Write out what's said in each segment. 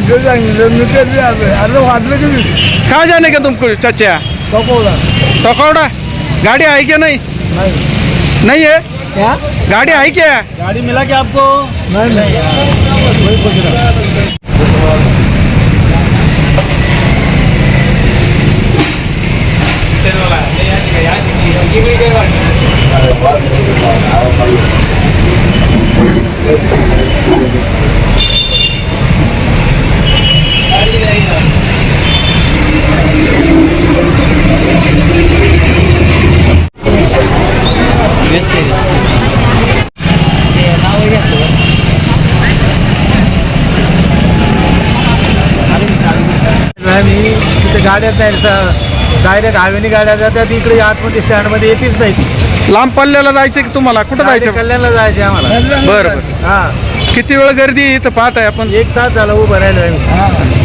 जो अरे वाटलं की कहाँ जाने का तुमको चाचा? टकोड़ा गाड़ी आई क्या? नहीं नहीं है क्या गाड़ी आई क्या? गाड़ी मिला क्या आपको? नहीं वही पूछ रहा। तिथे गाड्या नाही, डायरेक्ट हायवेनी गाड्या जातात इकडे आतमध्ये स्टँडमध्ये येतेच नाहीत. लांब पल्ल्याला जायचं की तुम्हाला? कुठं जायचं? कल्याणला जायचे आम्हाला. बरं. हा किती वेळ गर्दी आहे इथं पाहत आहे आपण? 1 तास झाला उभं राहिलो आम्ही.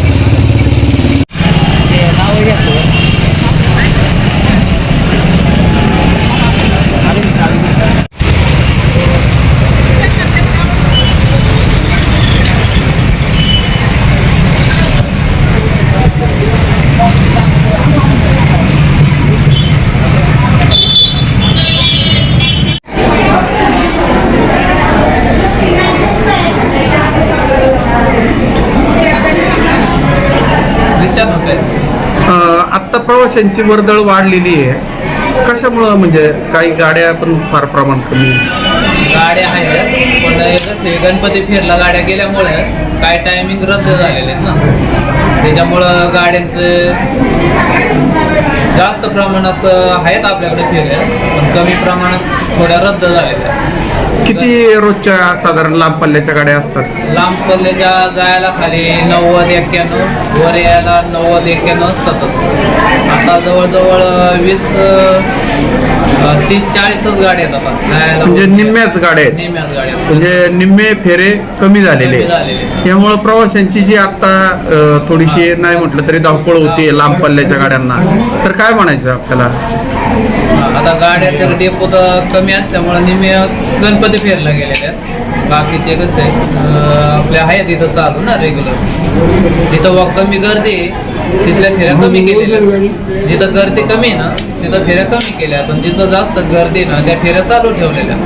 आत्ता प्रवाशांची वर्दळ वाढलेली आहे, कशामुळं? म्हणजे काही गाड्या पण फार प्रमाण कमी. गाड्या आहेत पण कसे गणपती फिरला गाड्या गेल्यामुळे काय टायमिंग रद्द झालेले आहेत ना, त्याच्यामुळं गाड्यांचं जास्त प्रमाणात आहेत आपल्याकडे फेऱ्या, पण कमी प्रमाणात थोड्या रद्द झालेल्या. किती रोजच्या साधारण लांब पल्ल्याच्या गाड्या असतात? लांब पल्ल्याच्या जायला खाली 90-91, वर यायला 90-91 असतातच. आता जवळजवळ 30-40च गाड्या येतात जायला. म्हणजे निम्म्याच गाड्या आहेत, निम्याच गाड्या म्हणजे निम्मे फेरे कमी झालेले कमी झालेले. त्यामुळे प्रवाशांची जी आता थोडीशी नाही म्हटलं तरी धावपळ होती लांब पल्ल्याच्या गाड्यांना, तर काय म्हणायचं आपल्याला? आता गाड्या तर डेपोत कमी असल्यामुळे निम्मे गणपती फेरला गेलेल्या आहेत. बाकीचे कसे आपल्या आहेत इथं चालू ना रेग्युलर, जिथं कमी गर्दी आहे तिथल्या फेऱ्या कमी केलेल्या, जिथं गर्दी कमी आहे ना तिथं फेऱ्या कमी केल्या, पण जिथं जास्त गर्दी ना त्या फेऱ्या चालू ठेवलेल्या.